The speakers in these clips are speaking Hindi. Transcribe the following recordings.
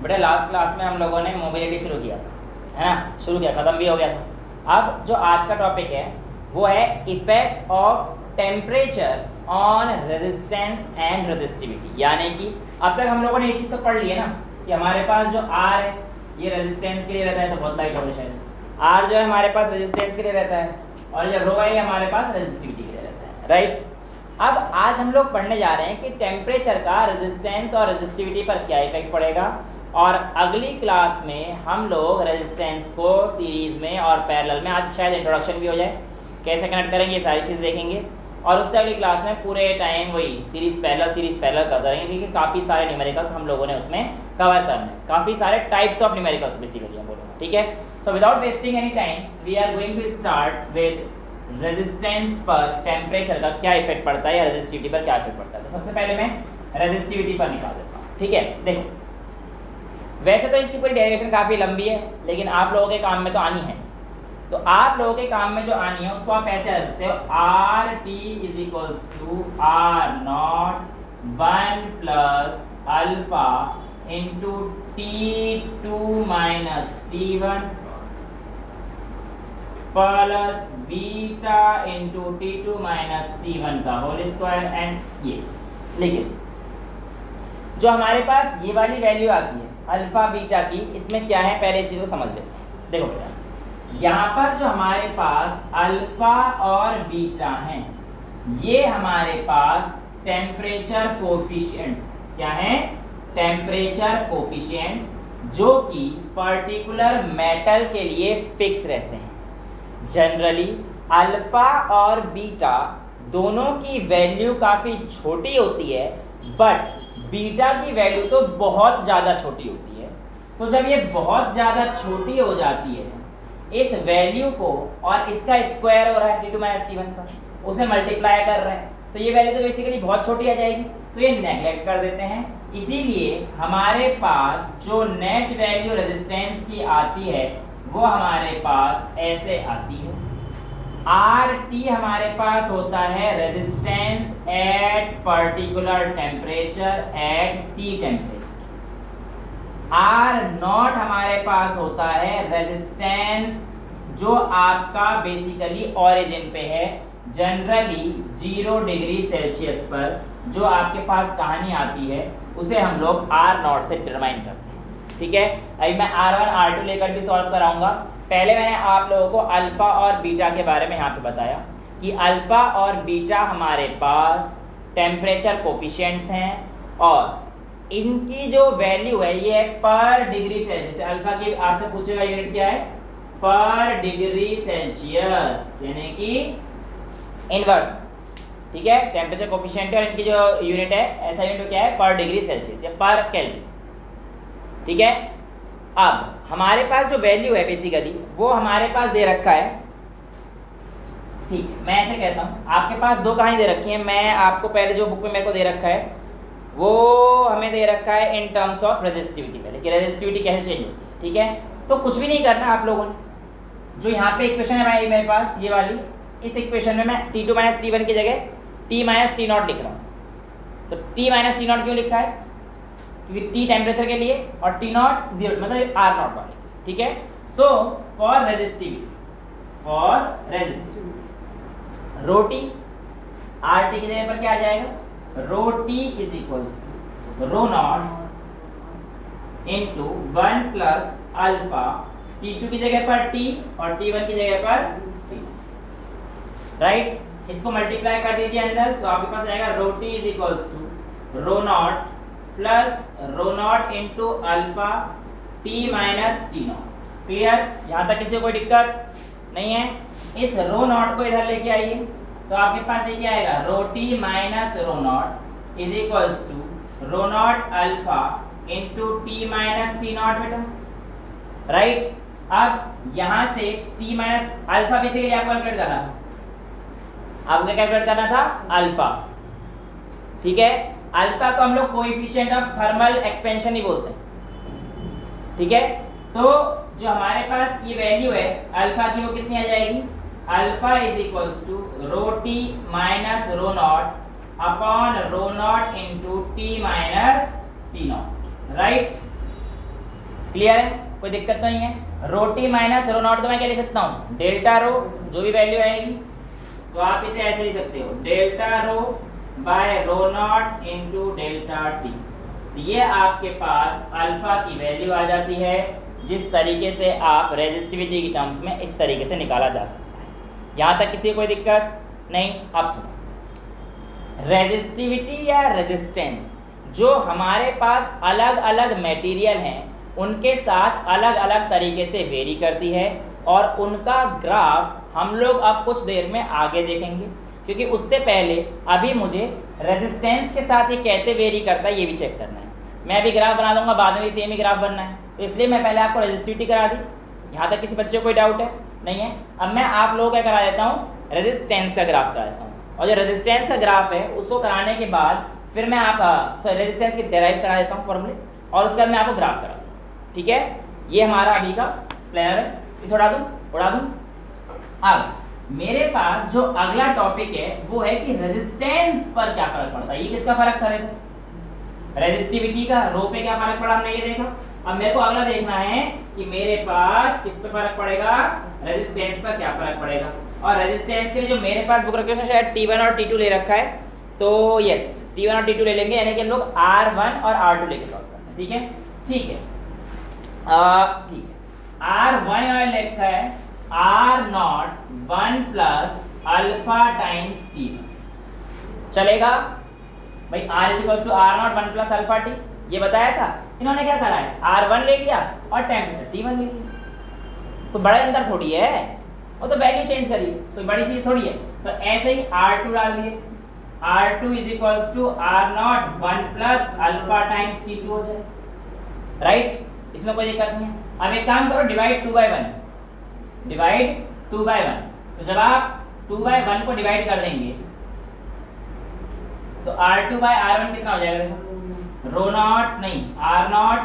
बेटा लास्ट क्लास में हम लोगों ने मोबिलिटी शुरू किया था, है ना, शुरू किया, ख़त्म भी हो गया था। अब जो आज का टॉपिक है वो है effect of temperature on resistance and resistivity. यानी कि अब तक हम लोगों ने ये चीज़ तो पढ़ ली है ना कि हमारे पास जो R है ये रेजिस्टेंस के लिए रहता है, तो बहुत लाइट हो गया शायद। R जो है हमारे पास रेजिस्टेंस के लिए रहता है और ये रो है हमारे पास रेजिस्टिविटी के लिए रहता है, राइट। अब आज हम लोग पढ़ने जा रहे हैं कि टेम्परेचर का रेजिस्टेंस और रेजिस्टिविटी पर क्या इफेक्ट पड़ेगा, और अगली क्लास में हम लोग रेजिस्टेंस को सीरीज़ में और पैरेलल में, आज शायद इंट्रोडक्शन भी हो जाए, कैसे कनेक्ट करेंगे ये सारी चीज़ें देखेंगे। और उससे अगली क्लास में पूरे टाइम वही सीरीज़ पैरेलल करते रहेंगे, क्योंकि काफ़ी सारे न्यूमेरिकल्स हम लोगों ने उसमें कवर करना है, काफ़ी सारे टाइप्स ऑफ न्यूमेरिकल्स बेसिकली हम बोलेंगे, ठीक है। So without wasting any time we are going to start with resistance पर टेम्परेचर का क्या इफेक्ट पड़ता है या रेजिस्टिविटी पर क्या इफेक्ट पड़ता है। तो सबसे पहले मैं रेजिस्टिविटी पर निकाल देता हूँ, ठीक है। देखो वैसे तो इसकी पूरी डेरिवेशन काफ़ी लंबी है, लेकिन आप लोगों के काम में तो आनी है, तो आप लोगों के काम में जो आनी है उसको आप ऐसे रख सकते हो, R T is equals to R naught 1 plus alpha into T2 minus T1 plus beta into T2 minus T1 का होल स्क्वायर एंड ये। लेकिन जो हमारे पास ये वाली वैल्यू आती है अल्फा बीटा की, इसमें क्या है पहले इस चीज़ को समझ लेते हैं। देखो बेटा यहाँ पर जो हमारे पास अल्फा और बीटा हैं ये हमारे पास टेम्परेचर कोफिशिएंट्स, क्या है, टेम्परेचर कोफिशिएंट्स, जो कि पर्टिकुलर मेटल के लिए फिक्स रहते हैं। जनरली अल्फा और बीटा दोनों की वैल्यू काफ़ी छोटी होती है, बट बीटा की वैल्यू तो बहुत ज़्यादा छोटी होती है। तो जब ये बहुत ज़्यादा छोटी हो जाती है, इस वैल्यू को और इसका स्क्वायर हो रहा है T2 माइनस T1 का, उसे मल्टीप्लाई कर रहे हैं, तो ये वैल्यू तो बेसिकली बहुत छोटी आ जाएगी, तो ये नेगलेक्ट कर देते हैं। इसीलिए हमारे पास जो नेट वैल्यू रेजिस्टेंस की आती है वो हमारे पास ऐसे आती है। RT हमारे पास होता है resistance at particular temperature at T temperature. R not हमारे पास होता है रेजिस्टेंस जो आपका बेसिकली ओरिजिन पे है, जनरली 0 डिग्री सेल्सियस पर जो आपके पास कहानी आती है उसे हम लोग R नॉट से डिटरमाइन करते हैं, ठीक है। अभी मैं R1 R2 लेकर भी सॉल्व कराऊंगा। पहले मैंने आप लोगों को अल्फा और बीटा के बारे में यहाँ पे बताया कि अल्फा और बीटा हमारे पास टेम्परेचर कोफिशिएंट्स हैं और इनकी जो वैल्यू है ये है पर डिग्री सेल्सियस। अल्फा की आपसे पूछेगा यूनिट क्या है, पर डिग्री सेल्सियस, यानी कि इनवर्स, ठीक है। टेम्परेचर कोफिशिएंट और इनकी जो यूनिट है ऐसा यूनिट क्या है, पर डिग्री सेल्सियस या पर केल्विन, ठीक है। अब हमारे पास जो वैल्यू है बेसिकली वो हमारे पास दे रखा है, ठीक है। मैं ऐसे कहता हूँ आपके पास दो कहानी दे रखी है, मैं आपको पहले जो बुक में मेरे को दे रखा है वो हमें दे रखा है इन टर्म्स ऑफ रेजिस्टिविटी, पहले कि रेजिस्टिविटी कैसे चेंज होती है, ठीक है। तो कुछ भी नहीं करना आप लोगों ने, जो यहाँ पे इक्वेशन है मेरे पास ये वाली, इस इक्वेशन में मैं T2 माइनस T1 की जगह T माइनस T0 लिख रहा हूँ। तो T माइनस T0 क्यों लिखा है, क्योंकि T टेम्परेचर के लिए और T0 0 मतलब R नॉट वाले, ठीक है। So for resistivity rho t, R T की जगह पर क्या आ जाएगा, rho t is equals to rho naught into 1 plus alpha T2 की जगह पर T और T1 की जगह पर T, राइट। इसको मल्टीप्लाई कर दीजिए अंदर, तो आपके पास आएगा rho t is equals to rho naught plus rho naught into alpha T minus T0। Clear, यहाँ तक किसी को कोई दिक्कत नहीं है। इस रो नॉट को इधर लेके आइए, तो आपके पास ये क्या आएगा, rho t minus rho naught is equals to rho naught alpha into T minus T0 बेटा, राइट। अब यहाँ से T माइनस अल्फा बेसिकली आपको कैलकुलेट करना था, आपको क्या कैलकुलेट करना था, अल्फा, ठीक है। अल्फा को हम लोग कोएफिशिएंट ऑफ थर्मल एक्सपेंशन ही बोलते हैं, ठीक है। सो जो हमारे पास ये वैल्यू है अल्फा की वो कितनी आ जाएगी, alpha is equals to rho t minus rho naught upon rho naught into T minus T0, right. Clear है, कोई दिक्कत तो नहीं है। Rho t minus rho naught को मैं क्या लिख सकता हूँ, डेल्टा रो, जो भी वैल्यू आएगी तो आप इसे ऐसे लिख सकते हो, delta rho by rho naught into delta t. ये आपके पास अल्फा की वैल्यू आ जाती है, जिस तरीके से आप रेजिस्टिविटी की टर्म्स में इस तरीके से निकाला जा सकता है। यहाँ तक किसी को कोई दिक्कत नहीं। अब सुनो, रेजिस्टिविटी या रेजिस्टेंस जो हमारे पास अलग अलग मटेरियल हैं उनके साथ अलग अलग तरीके से वेरी करती है, और उनका ग्राफ हम लोग अब कुछ देर में आगे देखेंगे, क्योंकि उससे पहले अभी मुझे रेजिस्टेंस के साथ ये कैसे वेरी करता है ये भी चेक करना है। मैं अभी ग्राफ बना दूंगा, बाद में भी सेम ही ग्राफ बनना है, तो इसलिए मैं पहले आपको रेजिस्टिविटी करा दी। यहाँ तक किसी बच्चे को कोई डाउट है? नहीं है। अब मैं आप लोगों का करा देता हूँ, रेजिस्टेंस का ग्राफ करा देता हूँ, और जो रेजिस्टेंस का ग्राफ है उसको कराने के बाद फिर मैं आप रेजिस्टेंस की डेराइव करा देता हूँ फॉर्मूले, और उसके बाद मैं आपको ग्राफ करा दूँ। ठीक है, ये हमारा अभी का प्लानर है, इसे उड़ा दूँ। अब मेरे पास जो अगला टॉपिक है वो है कि रेजिस्टेंस पर क्या फर्क पड़ता है। ये किसका फर्क था, रेजिस्टिविटी का, रो पे क्या फर्क पड़ा हमने ये देखा। अब मेरे को अगला देखना है कि मेरे पास किस पे फर्क पड़ेगा, रेजिस्टेंस पर क्या फर्क पड़ेगा। और रेजिस्टेंस के लिए जो मेरे पास बुक रखे शायद T1 और T2 ले रखा है, तो यस T1 और T2 ले लेंगे, यानी कि हम लोग R1 और R2 लेके सॉल्व करते हैं। ठीक है, ठीक है, ठीक है। R1 यहाँ लिखा है R0 1 plus alpha times T1, चलेगा भाई। R equals to R0 1 plus alpha t, ये बताया था। इन्होंने क्या करा है, R1 ले लिया और टेम्परेचर T1 ले लिया, तो बड़ा अंतर थोड़ी है, वो तो वैल्यू चेंज करिए, तो बड़ी चीज थोड़ी है। तो ऐसे ही R2 डाल दिए, R2 is equals to R0 1 plus alpha times T2 हो जाए, राइट। इसमें कोई दिक्कत नहीं है। अब एक काम करो, डिवाइड 2/1, डिवाइड 2/1। तो जब आप 2/1 को डिवाइड कर देंगे तो R2/R1 कितना हो जाएगा, रो नॉट नहीं R0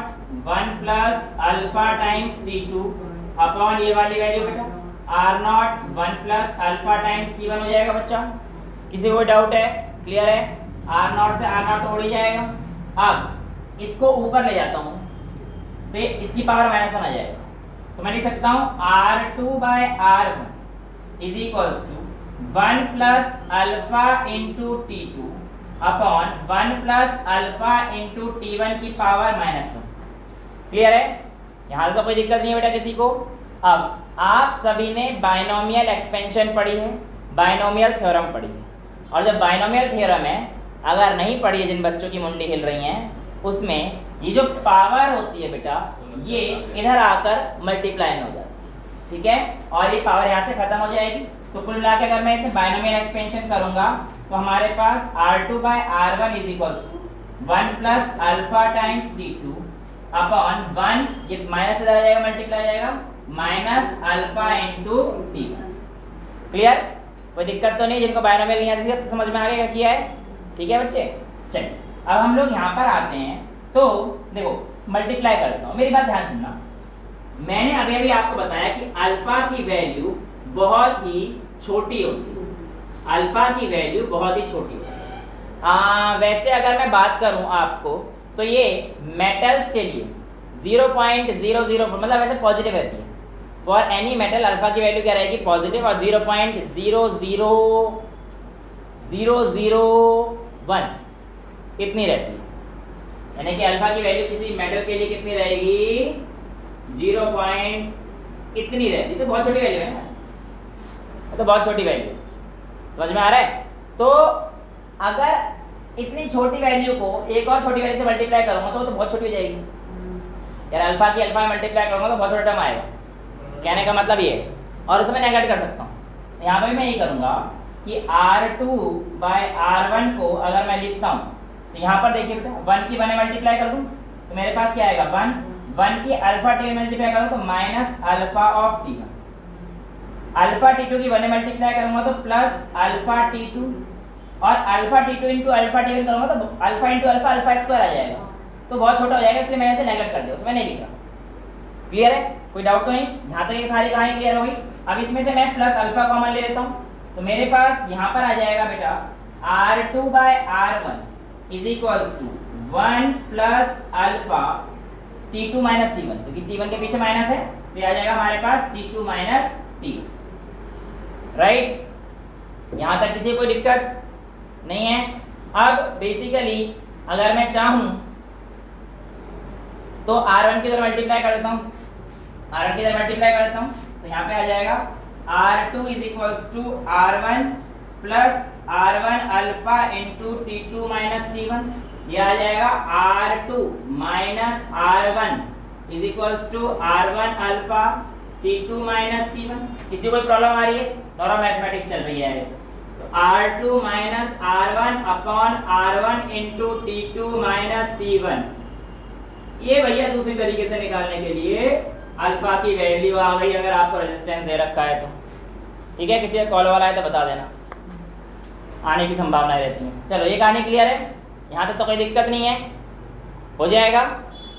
1 plus alpha times T2 upon ये वाली वैल्यू बेटा R0 1 plus alpha times T1 हो जाएगा बच्चा। किसी को डाउट है, क्लियर है? R0 से R0 तो उड़ ही जाएगा। अब इसको ऊपर ले जाता हूँ तो ये इसकी पावर -1 आ जाएगा, तो मैं लिख सकता हूँ R2/R1 is equals to 1 plus alpha into T2 upon 1 plus alpha into T1 की पावर -1। क्लियर है? यहाँ तो कोई दिक्कत नहीं है बेटा किसी को। अब आप सभी ने बाइनोमियल एक्सपेंशन पढ़ी है, बाइनोमियल थ्योरम पढ़ी है, और जब बाइनोमियल थ्योरम है अगर नहीं पढ़ी है, जिन बच्चों की मुंडी हिल रही हैं, उसमें ये जो पावर होती है बेटा ये इधर आकर मल्टीप्लाई हो जाती है, ठीक है, और ये पावर यहाँ से खत्म हो जाएगी। तो कुल मिला के अगर मैं इसे बाइनोमियल एक्सपेंशन करूंगा तो हमारे पास R2/R1 is equals to 1 plus alpha times T2 upon 1, ये माइनस इधर आ जाएगा, मल्टीप्लाई आ जाएगा, minus alpha into T1। Clear? कोई दिक्कत तो नहीं? जिनको बाइनोमियल नहीं आती तो समझ में आ गया क्या किया है? ठीक है बच्चे, चलिए अब हम लोग यहाँ पर आते हैं। तो देखो मल्टीप्लाई करता हूँ, मेरी बात ध्यान सुनना। मैंने अभी अभी आपको बताया कि अल्फा की वैल्यू बहुत ही छोटी होती है, अल्फा की वैल्यू बहुत ही छोटी होती है। वैसे अगर मैं बात करूं आपको तो ये मेटल्स के लिए 0.00 मतलब वैसे पॉजिटिव रहती है। फॉर एनी मेटल अल्फा की वैल्यू क्या रहेगी? पॉजिटिव, और 0.00001 इतनी रहती है, यानी कि अल्फा की वैल्यू किसी मेटल के लिए कितनी रहेगी? 0. इतनी रहती है, तो बहुत छोटी वैल्यू है ना, तो बहुत छोटी वैल्यू, समझ में आ रहा है? तो अगर इतनी छोटी वैल्यू को एक और छोटी वैल्यू से मल्टीप्लाई करूंगा तो वो तो बहुत छोटी हो जाएगी यार। अल्फा की अल्फा में मल्टीप्लाई करूंगा तो बहुत छोटा टर्म आएगा, कहने का मतलब ये है। और उसमें नेगेट कर सकता हूँ। यहाँ पर मैं ये करूँगा कि R2/R1 को अगर मैं लिखता हूँ तो यहाँ पर देखिए बेटा 1 की 1 में मल्टीप्लाई कर दूँ तो मेरे पास क्या आएगा? 1 की अल्फा T में मल्टीप्लाई करूँ तो minus alpha of T1, alpha T2 की 1 में मल्टीप्लाई करूँगा तो प्लस अल्फा T2, और alpha T2 into alpha T1 करूँगा तो alpha into alpha alpha square आ जाएगा, तो बहुत छोटा हो जाएगा, इसलिए मैंने इसे नेगेट कर दिया, उसमें नहीं लिखा। क्लियर है? कोई डाउट तो नहीं? यहाँ तक ये सारी कहानी क्लियर हो गई। अब इसमें से मैं प्लस अल्फा कॉमन ले लेता हूँ तो मेरे पास यहाँ पर आ जाएगा बेटा R2/R1 is equals to 1 plus alpha T2 minus T1, क्योंकि T1 के पीछे माइनस है तो आ जाएगा हमारे पास T2 माइनस T1, राइट। यहाँ तक किसी को कोई दिक्कत नहीं है। अब बेसिकली अगर मैं चाहूँ तो R1 की इधर मल्टीप्लाई कर देता हूँ, R1 की इधर मल्टीप्लाई कर देता हूँ तो यहाँ पे आ जाएगा R2 is equals to R1 plus R1 alpha into T2 minus T1, ये आ जाएगा R2 minus R1 is equals to R1 alpha T2 minus T1। किसी को कोई प्रॉब्लम आ रही है? नॉर्मल मैथमेटिक्स चल रही है। तो R2 minus R1 upon R1 into T2 minus T1, ये भैया दूसरी तरीके से निकालने के लिए अल्फा की वैल्यू आ गई अगर आपको रेजिस्टेंस दे रखा है तो। ठीक है, किसी का कॉल वाला है तो बता देना, आने की संभावनाएं रहती हैं। चलो ये कहानी क्लियर है, यहाँ तक तो कोई दिक्कत नहीं है, हो जाएगा,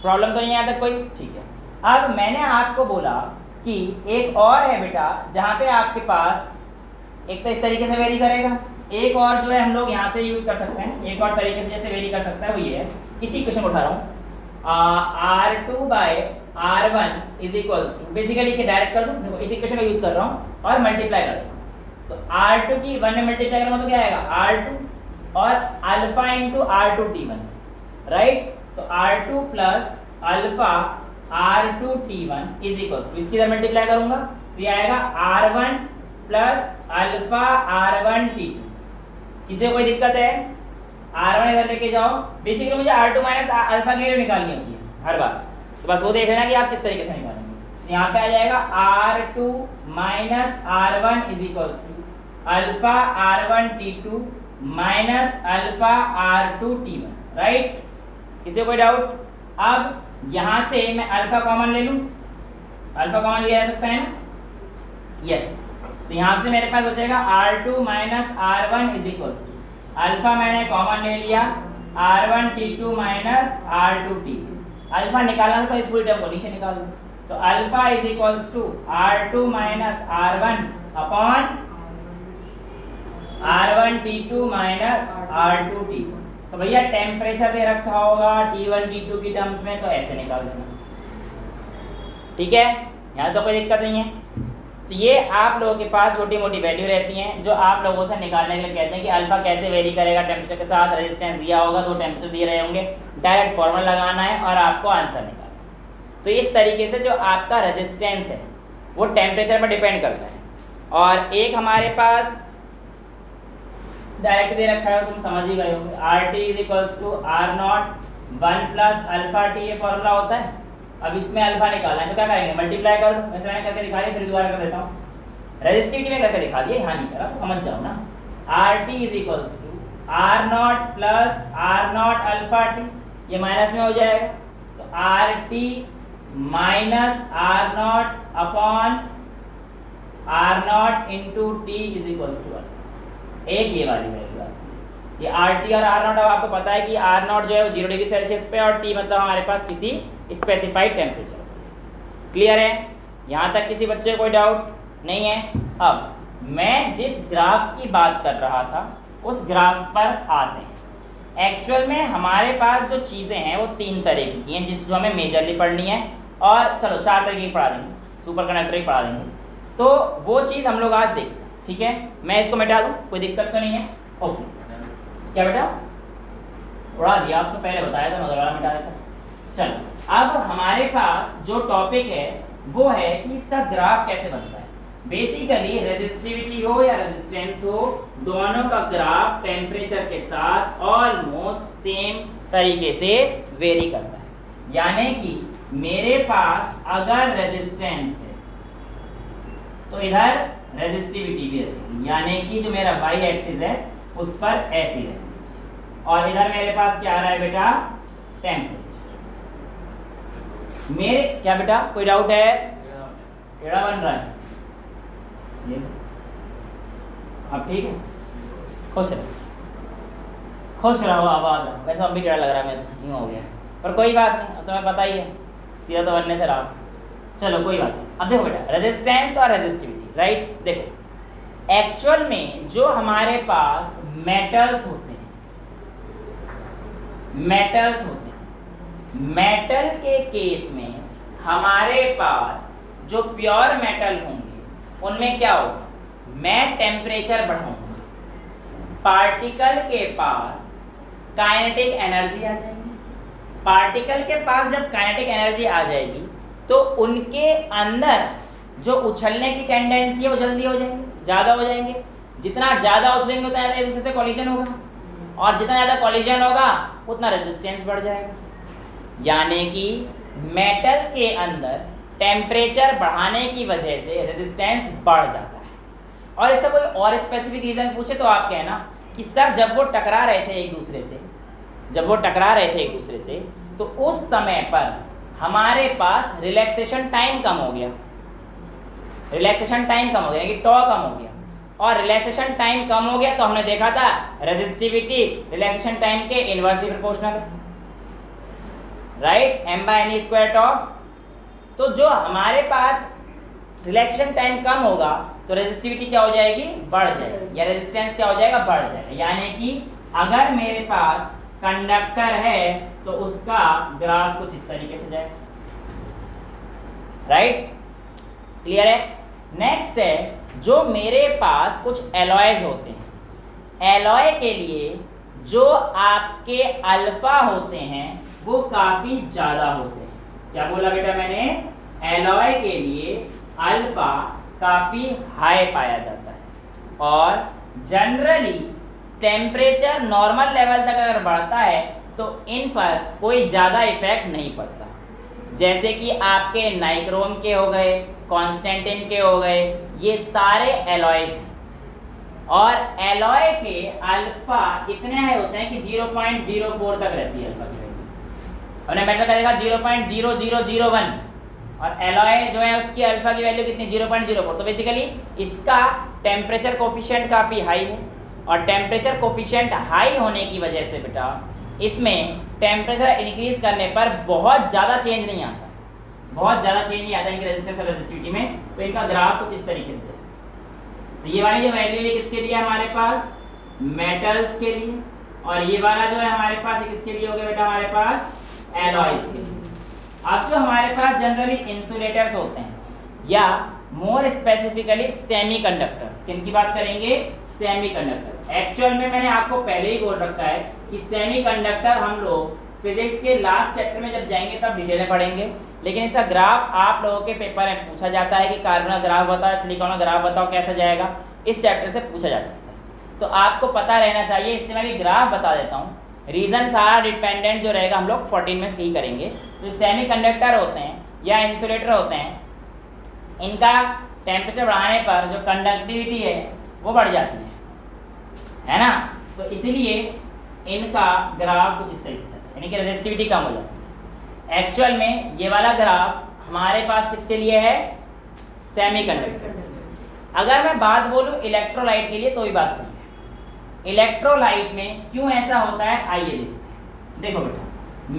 प्रॉब्लम तो नहीं है यहाँ तक कोई। ठीक है, अब मैंने आपको बोला कि एक और है बेटा जहाँ पे आपके पास एक तो इस तरीके से वेरी करेगा, एक और जो है हम लोग यहाँ से यूज़ कर सकते हैं, एक और तरीके से जैसे वेरी कर सकता है वो ये है, इसी क्वेश्चन को उठा रहा हूँ, R2 by R1 is equals to, basically कि डायरेक्ट कर दूँ, देखो इसी क्वेश्चन का यूज़ कर रहा हूँ और मल्टीप्लाई कर दूँ, तो R2 की 1 में मल्टीप्लाई करूँगा तो क्या आएगा R2 और alpha into R2 T1, right. तो R2 plus alpha R2 T1 is equals to, इसकी इधर मल्टीप्लाई करूँगा तो ये आएगा R1 plus alpha R1 T2। किसी को कोई दिक्कत है? R1 इधर लेके जाओ, बेसिकली मुझे R2 माइनस अल्फा की वैल्यू निकालनी होती है हर बार, तो बस वो देख लेना कि आप किस तरीके से निकालेंगे। यहाँ पे आ जाएगा R2 minus R1 is equals to alpha R1 T2 minus alpha R2 T1, right. किसी को कोई डाउट? अब यहाँ से मैं अल्फा कॉमन ले लूँ, अल्फा कॉमन लिया जा सकता है ना, यस। तो यहाँ से मेरे पास बचेगा R2 minus R1 is equals to, alpha मैंने कॉमन ले लिया R1 T2 minus R2 T2, alpha निकालना तो इस पूरी टर्म को नीचे निकाल दो, तो alpha is equals to R2 minus R1 upon R1 T2 minus R2 T2। तो भैया टेम्परेचर दे रखा होगा T1 T2 की टर्म्स में, तो ऐसे निकाल देना, ठीक है, यहाँ तो कोई दिक्कत नहीं है। तो ये आप लोगों के पास छोटी मोटी वैल्यू रहती हैं जो आप लोगों से निकालने के लिए कहते हैं कि अल्फा कैसे वेरी करेगा टेम्परेचर के साथ, रेजिस्टेंस दिया होगा, दो टेम्परेचर दिए रहे होंगे, डायरेक्ट फॉर्मूला लगाना है और आपको आंसर निकालना है। तो इस तरीके से जो आपका रेजिस्टेंस है वो टेम्परेचर पर डिपेंड करता है। और एक हमारे पास डायरेक्ट दे रखा है, तुम समझ ही गए होंगे, RT is equals to R0 1 plus alpha T, ये फॉर्मूला होता है। अब इसमें अल्फा निकालना है तो क्या करेंगे, मल्टीप्लाई कर दो, वैसे मैंने करके दिखा दिया, फिर दोबारा कर देता हूँ, रेजिस्टिविटी में करके दिखा दिया, यहाँ नहीं करा तो समझ जाओ ना। RT is equals to R0 plus R0 alpha T, ये माइनस में हो जाएगा, तो RT minus R0 upon R0 into T is equals to alpha, एक ये वाली वैल्यू आती है। ये RT और R0 अब आपको पता है कि R0 जो है वो 0 डिग्री सेल्सियस पे और T मतलब हमारे पास किसी स्पेसिफाइड टेम्परेचर। क्लियर है? यहाँ तक किसी बच्चे को कोई डाउट नहीं है? अब मैं जिस ग्राफ की बात कर रहा था उस ग्राफ पर आते हैं। एक्चुअल में हमारे पास जो चीज़ें हैं वो 3 तरीके की हैं जो हमें मेजरली पढ़नी है, और चलो 4 तरीके की पढ़ा देंगे, सुपर कंडक्टर की पढ़ा देंगे, तो वो चीज़ हम लोग आज देखते हैं। ठीक है, मैं इसको मिटा दूँ, कोई दिक्कत तो नहीं है? ओके, क्या बेटा उड़ा दिया, आप तो पहले बताया था, मगर वाला मिटा देता। चलो, अब हमारे पास जो टॉपिक है वो है कि इसका ग्राफ कैसे बनता है। बेसिकली रेजिस्टिविटी हो या रेजिस्टेंस हो, दोनों का ग्राफ टेम्परेचर के साथ ऑलमोस्ट सेम तरीके से वेरी करता है। यानी कि मेरे पास अगर रेजिस्टेंस है तो इधर रेजिस्टिविटी भी रहेगी, यानी कि जो मेरा वाई एक्सिस है उस पर ऐसी रहेगी, और इधर मेरे पास क्या आ रहा है बेटा, टेम्परेचर। मेरे क्या बेटा कोई डाउट है? टेढ़ा बन रहा है ये, अब ठीक है, खुश रहो, खुश रहो, आबाद रहो। वैसे अब भी टेढ़ा लग रहा है, मैं तो यूँ हो गया, पर कोई बात नहीं, अब तुम्हें पता ही है, सीधा तो बनने से रहा। चलो कोई बात नहीं। अब देखो बेटा, रेजिस्टेंस और रेजिस्टिविटी, राइट। देखो एक्चुअल में जो हमारे पास मेटल्स होते हैं, मेटल के केस में हमारे पास जो प्योर मेटल होंगे उनमें क्या होगा, मैं टेम्परेचर बढ़ाऊंगा, पार्टिकल के पास काइनेटिक एनर्जी आ जाएगी। पार्टिकल के पास जब काइनेटिक एनर्जी आ जाएगी तो उनके अंदर जो उछलने की टेंडेंसी है वो जल्दी हो जाएंगे, ज़्यादा हो जाएंगे। जितना ज़्यादा उछलेंगे उतना ज़्यादा एक दूसरे से कॉलिजन होगा, और जितना ज़्यादा कॉलिजन होगा उतना रेजिस्टेंस बढ़ जाएगा। यानी कि मेटल के अंदर टेम्परेचर बढ़ाने की वजह से रेजिस्टेंस बढ़ जाता है। और इसका कोई और स्पेसिफिक रीज़न पूछे तो आप कहना कि सर जब वो टकरा रहे थे एक दूसरे से, तो उस समय पर हमारे पास रिलैक्सेशन टाइम कम हो गया, यानी कि टॉ कम हो गया। और रिलैक्सेशन टाइम कम हो गया तो हमने देखा था रेजिस्टिविटी रिलैक्सेशन टाइम के इनवर्सली प्रोपोर्शनल है, राइट, m/n² टॉ। तो जो हमारे पास रिलैक्सेशन टाइम कम होगा तो रेजिस्टिविटी क्या हो जाएगी, बढ़ जाएगी, या रेजिस्टेंस क्या हो जाएगा, बढ़ जाएगा। यानी कि अगर मेरे पास कंडक्टर है तो उसका ग्राफ कुछ इस तरीके से जाएगा, राइट, क्लियर है। नेक्स्ट है जो मेरे पास कुछ एलॉयज होते हैं, एलॉय के लिए जो आपके अल्फा होते हैं वो काफ़ी ज़्यादा होते हैं। क्या बोला बेटा मैंने, एलॉय के लिए अल्फा काफ़ी हाई पाया जाता है। और जनरली टेम्परेचर नॉर्मल लेवल तक अगर बढ़ता है तो इन पर कोई ज़्यादा इफेक्ट नहीं पड़ता, जैसे कि आपके नाइक्रोम के हो गए, कॉन्स्टेंटिन के हो गए, ये सारे एलॉयज हैं। और एलॉय के अल्फा इतने हाई होते हैं कि 0.04 तक रहती है अल्फा की वैल्यू। हमने मेटल का देखा 0.0001, और एलॉय जो है उसकी अल्फा की वैल्यू कितनी, 0.04। तो बेसिकली इसका टेम्परेचर कोफिशिएंट काफ़ी हाई है, और टेम्परेचर कोफिशिएंट हाई होने की वजह से बेटा इसमें टेम्परेचर इंक्रीज करने पर बहुत ज़्यादा चेंज नहीं आता, इनकी रेजिस्टेंस और रेजिस्टिविटी में। तो इनका ग्राफ कुछ इस तरीके से है। तो ये वाली जो वैल्यू है किसके लिए, हमारे पास मेटल्स के लिए, और ये वाला जो है हमारे पास किसके लिए हो गया बेटा, हमारे पास एलॉयज के लिए। अब जो हमारे पास जनरली इंसुलेटर्स होते हैं, या मोर स्पेसिफिकली सेमीकंडक्टर्स, किन की बात करेंगे, सेमीकंडक्टर। एक्चुअल में मैंने आपको पहले ही बोल रखा है कि सेमीकंडक्टर हम लोग फिजिक्स के लास्ट चैप्टर में जब जाएंगे तब डिटेल में पढ़ेंगे, लेकिन इसका ग्राफ आप लोगों के पेपर में पूछा जाता है कि कार्बन का ग्राफ बताओ, सिलिकॉन का ग्राफ बताओ, कैसा जाएगा, इस चैप्टर से पूछा जा सकता है। तो आपको पता रहना चाहिए, इसलिए मैं भी ग्राफ बता देता हूँ। रीजन आर डिपेंडेंट जो रहेगा हम लोग 14 में यही करेंगे। जो सेमीकंडक्टर होते हैं या इंसुलेटर होते हैं, इनका टेम्परेचर बढ़ाने पर जो कंडक्टिविटी है वो बढ़ जाती है ना। तो इसीलिए इनका ग्राफ कुछ इस तरीके से, यानी कि रेजिस्टिविटी कम हो जाती है। एक्चुअल में ये वाला ग्राफ हमारे पास किसके लिए है, सेमीकंडक्टर से। अगर मैं बात बोलूँ इलेक्ट्रोलाइट के लिए तो भी बात सही है। इलेक्ट्रोलाइट में क्यों ऐसा होता है, आइए देखते हैं। देखो बेटा,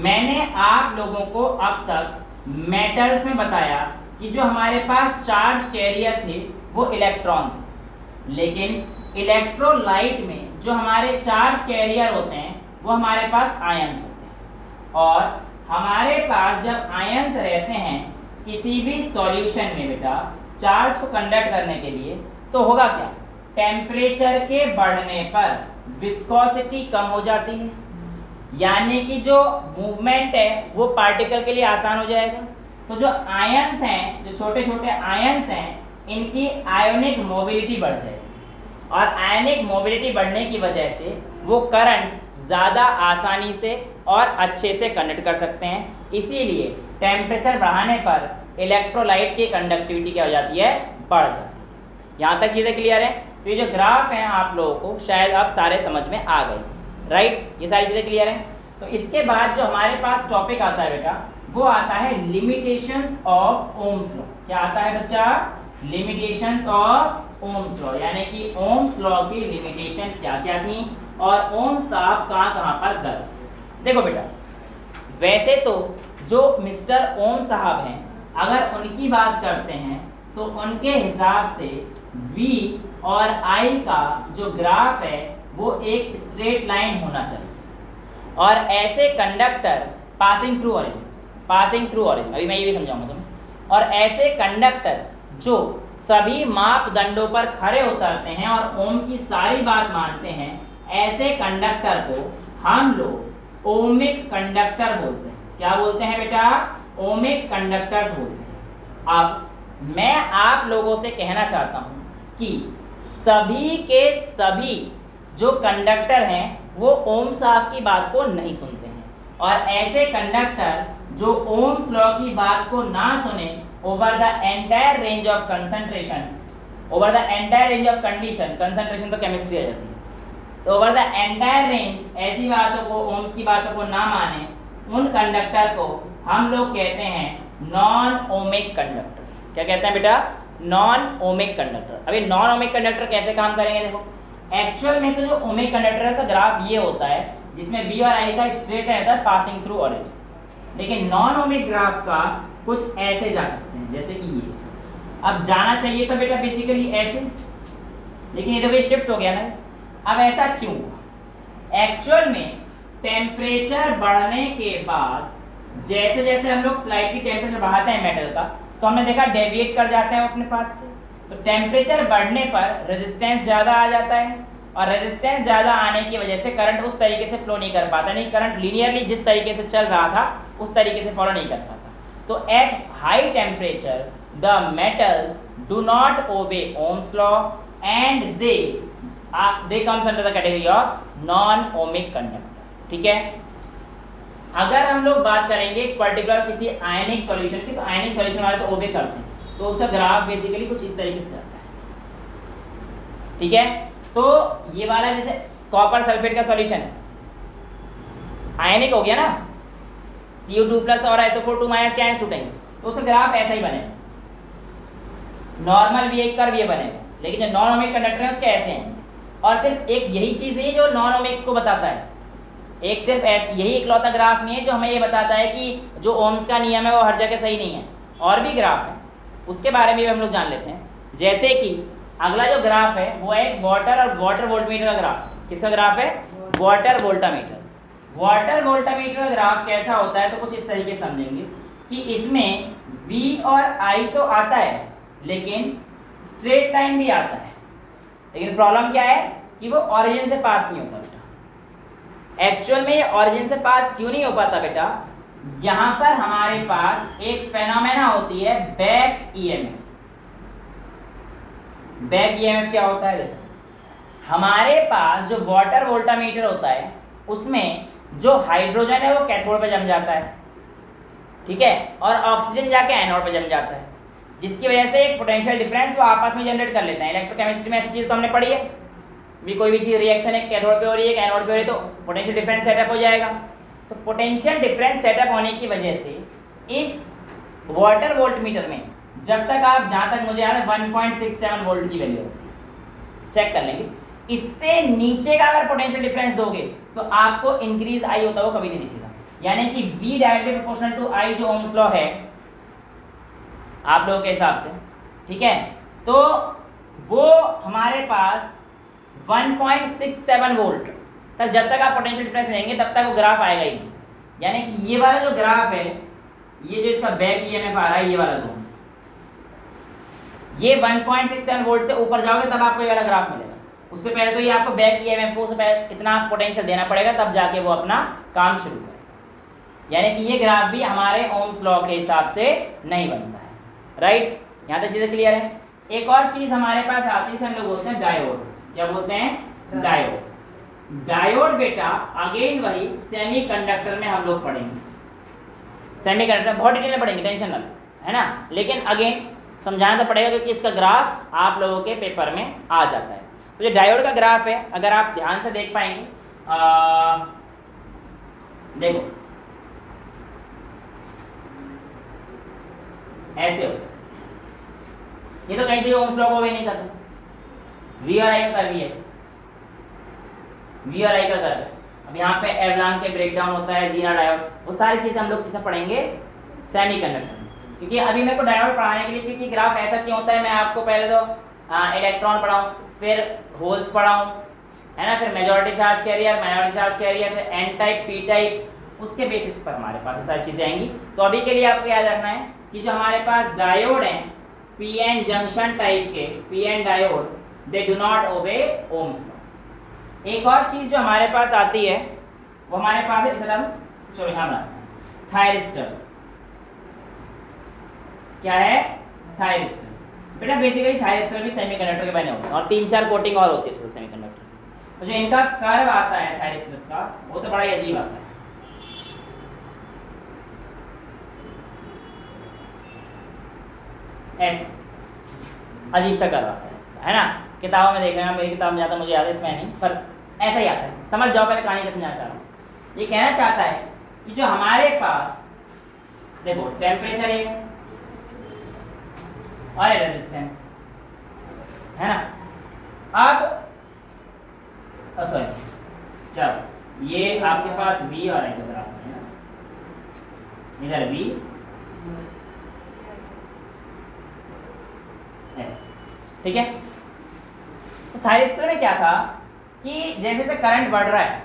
मैंने आप लोगों को अब तक मेटल्स में बताया कि जो हमारे पास चार्ज कैरियर थे वो इलेक्ट्रॉन थे, लेकिन इलेक्ट्रोलाइट में जो हमारे चार्ज कैरियर होते हैं वो हमारे पास आयंस होते हैं। और हमारे पास जब आयंस रहते हैं किसी भी सॉल्यूशन में बेटा चार्ज को कंडक्ट करने के लिए, तो होगा क्या, टेम्परेचर के बढ़ने पर विस्कोसिटी कम हो जाती है, यानी कि जो मूवमेंट है वो पार्टिकल के लिए आसान हो जाएगा। तो जो आयंस हैं, जो छोटे छोटे आयंस हैं, इनकी आयोनिक मोबिलिटी बढ़ जाएगी, और आयनिक मोबिलिटी बढ़ने की वजह से वो करंट ज़्यादा आसानी से और अच्छे से कंडक्ट कर सकते हैं। इसीलिए टेम्परेचर बढ़ाने पर इलेक्ट्रोलाइट की कंडक्टिविटी क्या हो जाती है, बढ़ जाती है। यहाँ तक चीज़ें क्लियर हैं। तो ये जो ग्राफ हैं आप लोगों को शायद अब सारे समझ में आ गए, राइट, ये सारी चीज़ें क्लियर हैं। तो इसके बाद जो हमारे पास टॉपिक आता है बेटा वो आता है लिमिटेशंस ऑफ ओम्स लॉ। क्या आता है बच्चा, लिमिटेशंस ऑफ ओम्स लॉ, यानी कि ओम्स लॉ की लिमिटेशन क्या क्या थी और ओम्स साहब कहाँ पर गए। देखो बेटा, वैसे तो जो मिस्टर ओम साहब हैं अगर उनकी बात करते हैं तो उनके हिसाब से V और I का जो ग्राफ है वो एक स्ट्रेट लाइन होना चाहिए, और ऐसे conductor passing through origin, passing through origin, अभी मैं ये भी समझाऊंगा तुम्हें। और ऐसे कंडक्टर जो सभी मापदंडों पर खरे उतरते हैं और ओम की सारी बात मानते हैं, ऐसे कंडक्टर को हम लोग ओमिक कंडक्टर बोलते हैं। क्या बोलते हैं बेटा? ओमिक कंडक्टर्स बोलते हैं। अब मैं आप लोगों से कहना चाहता हूं कि सभी के सभी जो कंडक्टर हैं वो ओम साहब की बात को नहीं सुनते हैं, और ऐसे कंडक्टर जो ओम्स लॉ की बात को ना सुने, over the entire range of concentration, over the entire range of condition, concentration तो केमिस्ट्री आ जाती है, तो ओवर द एंटायर रेंज ऐसी बातों को, ओम्स की बातों को ना माने, उन कंडक्टर को हम लोग कहते हैं नॉन ओमिक कंडक्टर। क्या कहते हैं बेटा? Non ohmic conductor. अभी नॉन ओमिक कंडक्टर कैसे काम करेंगे? देखो, एक्चुअल में तो जो ओमिक कंडक्टर है उसका ग्राफ ये होता है जिसमें बी और आई का स्ट्रेट रहता है पासिंग थ्रू ओरिजिन, लेकिन नॉन ओमिक ग्राफ का कुछ ऐसे जा सकते हैं जैसे कि ये। अब जाना चाहिए था बेटा बेसिकली ऐसे, लेकिन ये तो भाई शिफ्ट हो गया ना। अब ऐसा क्यों? एक्चुअल में टेम्परेचर बढ़ने के बाद जैसे जैसे हम लोग स्लाइटली टेम्परेचर बढ़ाते हैं मेटल का, तो हमने देखा डेविएट कर जाते हैं अपने पाथ से। तो टेम्परेचर बढ़ने पर रेजिस्टेंस ज़्यादा आ जाता है, और रेजिस्टेंस ज़्यादा आने की वजह से करंट उस तरीके से फ्लो नहीं कर पाता, नहीं करंट लीनियरली जिस तरीके से चल रहा था उस तरीके से फॉलो नहीं कर पाता। तो at high temperature the metals do not obey Ohm's law and they comes under the category of non ohmic conductor. ठीक है। अगर हम लोग बात करेंगे पर्टिकुलर किसी आयनिक सॉल्यूशन की, तो आयनिक सॉल्यूशन वाले तो ओबे करते हैं, तो उसका ग्राफ बेसिकली कुछ इस तरीके से जाता है। ठीक है। तो ये वाला जैसे कॉपर सल्फेट का सॉल्यूशन है, आयनिक हो गया ना, Cu2+ और SO4 के आयन छूटेंगे, तो उसका ग्राफ ऐसा ही बनेगा, नॉर्मल भी एक कर्व ये बनेगा। लेकिन जो नॉन ओमिक कंडक्टर है उसके ऐसे हैं। और सिर्फ एक यही चीज़ है जो नॉन ओमिक को बताता है, एक सिर्फ यही इकलौता ग्राफ नहीं है जो हमें ये बताता है कि जो ओम्स का नियम है वो हर जगह सही नहीं है, और भी ग्राफ है, उसके बारे में भी हम लोग जान लेते हैं। जैसे कि अगला जो ग्राफ है वो है वाटर और वाटर वोल्टमीटर का ग्राफ। किसका ग्राफ है? Water voltameter. वाटर वोल्टामीटर का ग्राफ कैसा होता है? तो कुछ इस तरीके से समझेंगे कि इसमें V और I तो आता है, लेकिन स्ट्रेट लाइन भी आता है, लेकिन प्रॉब्लम क्या है कि वो ऑरिजिन से पास नहीं होता बेटा। एक्चुअल में ये ऑरिजिन से पास क्यों नहीं हो पाता बेटा? यहाँ पर हमारे पास एक फेनोमेना होती है बैक ईएमएफ। बैक ईएमएफ क्या होता है? देखो, हमारे पास जो वाटर वोल्टामीटर होता है उसमें जो हाइड्रोजन है वो कैथोड पे जम जाता है, ठीक है, और ऑक्सीजन जाके एनोड पे जम जाता है, जिसकी वजह से एक पोटेंशियल डिफरेंस वो आपस में जनरेट कर लेते हैं। इलेक्ट्रोकेमिस्ट्री में ऐसी चीज़ तो हमने पढ़ी है भी, कोई भी चीज़ रिएक्शन एक कैथोड पे हो रही है, एक एनोड पे हो रही है, तो पोटेंशियल डिफरेंस सेटअप हो जाएगा। तो पोटेंशियल डिफरेंस सेटअप होने की वजह से इस वाटर वोल्टमीटर में जब तक आप, जहाँ तक मुझे याद है 1.67 वोल्ट की वैल्यू होती है, चेक कर लेंगे, इससे नीचे का अगर पोटेंशियल डिफरेंस दोगे तो आपको इंक्रीज आई होता वो कभी नहीं दिखेगा। यानी कि V directly proportional to I जो ओम्स लॉ है आप लोगों के हिसाब से, ठीक है, तो वो हमारे पास 1.67 वोल्ट तक जब तक आप पोटेंशियल डिफरेंस लेंगे तब तक वो ग्राफ आएगा ही नहीं। यानी कि ये वाला जो ग्राफ है, ये जो इसका बैक ईएमएफ आ रहा है, ये वाला जोन, ये 1.67 वोल्ट से ऊपर जाओगे तब आपको ये वाला ग्राफ मिलेगा। उससे पहले तो ये आपको बैक ईएमएफ को इतना पोटेंशियल देना पड़ेगा, तब जाके वो अपना काम शुरू करेगा। यानी कि ये ग्राफ भी हमारे ओम्स लॉ के हिसाब से नहीं बनता है। राइट, यहाँ तक चीज़ें क्लियर है। एक और चीज़ हमारे पास आती है, हम लोग बोलते हैं डायोड। क्या बोलते हैं? डायोड। डायोड बेटा अगेन वही सेमीकंडक्टर में हम लोग पढ़ेंगे। सेमीकंडक्टर बहुत डिटेल में पढ़ेंगे, टेंशन ना लो, है ना, लेकिन अगेन समझाना तो पड़ेगा क्योंकि इसका ग्राफ आप लोगों के पेपर में आ जाता है। तो ये डायोड का ग्राफ है, अगर आप ध्यान से देख पाएंगे, देखो ऐसे हो, ये तो कहीं से ओम्स लॉ को भी नहीं करता। V और I का कर्व है, V और I का कर्व है। अब यहाँ पे एवलान के ब्रेकडाउन होता है, जीना डायोड, वो सारी चीज़ें हम लोग किससे पढ़ेंगे? सेमीकंडक्टर। क्योंकि अभी मेरे को डायोड पढ़ाने के लिए, क्योंकि ग्राफ ऐसा क्यों होता है, मैं आपको पहले तो इलेक्ट्रॉन पढ़ाऊँ, फिर होल्स पढ़ाऊँ, है ना, फिर majority charge carrier, minority charge carrier, फिर एन टाइप, पी टाइप, उसके बेसिस पर हमारे पास ये सारी चीज़ें आएंगी। तो अभी के लिए आपको याद रखना है कि जो हमारे पास डायोड हैं पीएन जंक्शन टाइप के PN diode, they do not obey Ohm's law. एक और चीज़ जो हमारे पास आती है वो हमारे पास है, चलो यहाँ बनाते हैं, थायरिस्टर्स। क्या है? थायरिस्टर्स। बेटा बेसिकली थायरिस्टर भी सेमीकंडक्टर के बने होते हैं और 3-4 कोटिंग और होती है इसको सेमीकंडक्टर। तो जो इनका कर्व आता है थायरिस्टर्स का वो तो बड़ा ही अजीब आता है। ऐसे अजीब सा कर्व आता है इसका, है ना? किताबों में देख लेना, मेरी किताब में ज़्यादा मुझे याद है, इसमें नहीं, पर ऐसा ही आता है। समझ जाओ पहले कहानी का समझाना चाह रहा हूँ। ये कहना चाहता है कि जो हमारे पास देखो टेम्परेचर है और रेजिस्टेंस है ना। अब सॉरी, चलो ये आपके पास V और I का ग्राफ है ना, इधर V ऐसे, ठीक है। तो थायरिस्टर में क्या था कि जैसे जैसे करंट बढ़ रहा है,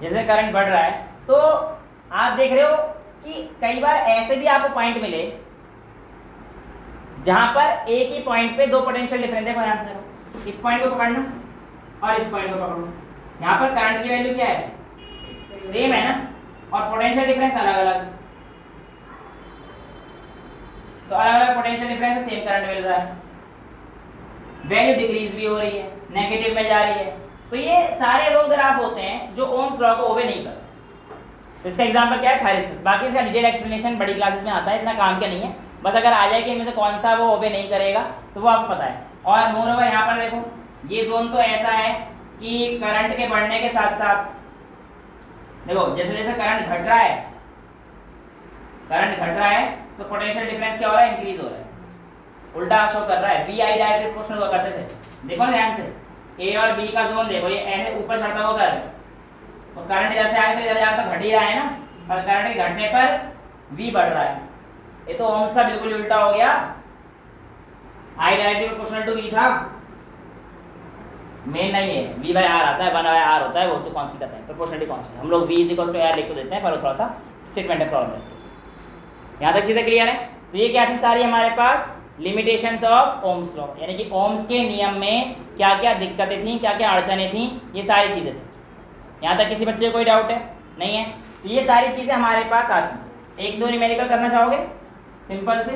जैसे करंट बढ़ रहा है, तो आप देख रहे हो कि कई बार ऐसे भी आपको पॉइंट मिले जहां पर एक ही पॉइंट पे दो पोटेंशियल डिफरेंस, देखो ध्यान से, इस पॉइंट को पकड़ना और इस पॉइंट को पकड़ना। यहाँ पर करंट की वैल्यू क्या है? सेम है ना, और पोटेंशियल डिफरेंस अलग अलग। तो अलग अलग पोटेंशियल डिफरेंस से सेम करंट मिल रहा है, वैल्यू डिक्रीज भी हो रही है, नेगेटिव में जा रही है। तो ये सारे वो ग्राफ होते हैं जो ओम्स लॉ को ओबे नहीं करते। तो इसका एग्जांपल क्या है? थायरिस्टर्स। बाकी इसका डिटेल एक्सप्लेनेशन बड़ी क्लासेस में आता है, इतना काम का नहीं है, बस अगर आ जाए कि इनमें से कौन सा वो ओबे नहीं करेगा तो वो आपको पता है। और मोर ओवर यहाँ पर देखो, ये जोन तो ऐसा है कि करंट के बढ़ने के साथ साथ देखो जैसे जैसे करंट घट रहा है, करंट घट रहा है तो पोटेंशियल डिफरेंस क्या हो रहा है? इंक्रीज हो रहा है, उल्टा शो कर रहा है। वी आई डायरेक्ट प्रोपोर्शनल हुआ करते थे, देखो ना ध्यान से, ए और बी का जोन देखो, ये ऐसे ऊपर चढ़ता हुआ कर, और करंट इधर से आए तो इधर जाकर घट ही रहा है ना, और करंट के घटने पर वी बढ़ रहा है। ये तो ओम्स का बिल्कुल उल्टा हो गया, I directly proportional to V था, मेन नहीं है, वी बाय आर आता है, 1/r होता है वो जो कांस्टेंट आता है, प्रोपोर्शनलिटी कांस्टेंट। हम लोग v r लिख तो देते हैं, पर वो थोड़ा सा स्टेटमेंट में प्रॉब्लम रहती है। यहाँ तक चीज़ें क्लियर है? तो ये क्या थी सारी हमारे पास लिमिटेशंस ऑफ ओम्स लॉ, यानी कि ओम्स के नियम में क्या क्या दिक्कतें थी, क्या क्या अड़चने थी, ये सारी चीज़ें थी। यहाँ तक किसी बच्चे को कोई डाउट है? नहीं है? तो ये सारी चीज़ें हमारे पास आती हैं। एक दो न्यूमेरिकल करना चाहोगे सिंपल से?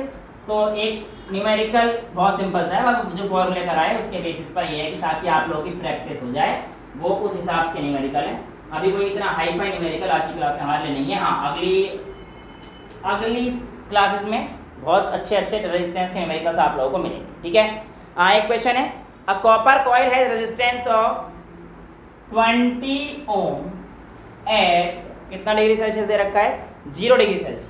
तो एक न्यूमेरिकल बहुत सिंपल सा है, जो फॉर्मूले कराए उसके बेसिस पर ये है कि ताकि आप लोगों की प्रैक्टिस हो जाए, वो उस हिसाब से न्यूमेरिकल है। अभी कोई इतना हाई फाई न्यूमेरिकल आज की क्लास में हमारे लिए नहीं है। हाँ, अगली क्लासेस में बहुत अच्छे अच्छे रेजिस्टेंस के न्यूमेरिकल्स आप लोगों को मिलेंगे, ठीक है। एक क्वेश्चन है, a copper coil has resistance of 20 ohm at कितना डिग्री सेल्सियस दे रखा है? 0 डिग्री सेल्सियस,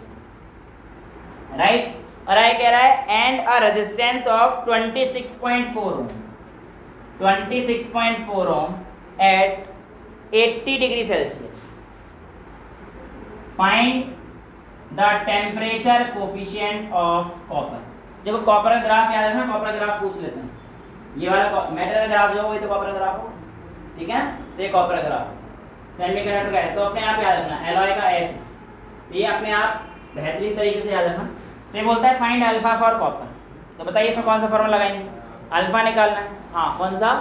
राइट। और आई कह रहा है and a resistance of 26.4 ohm, 26.4 ohm at 80 degree Celsius. Find the temperature coefficient of copper. देखो कॉपर का ग्राफ याद रखना, कॉपर ग्राफ पूछ लेते हैं। ये वाला मेटल का ग्राफ जो वही तो कॉपर ग्राफ हो, ठीक है। तो ये कॉपर ग्राफ सेमीकंडक्टर का है, तो अपने आप याद रखना एलॉय का एस, ये अपने आप बेहतरीन तरीके से याद रखना। तो ये बोलता है फाइंड अल्फा फॉर कॉपर। तो बताइए इसमें कौन सा फॉर्मूला लगाएंगे? अल्फा निकालना है। हाँ, कौन सा?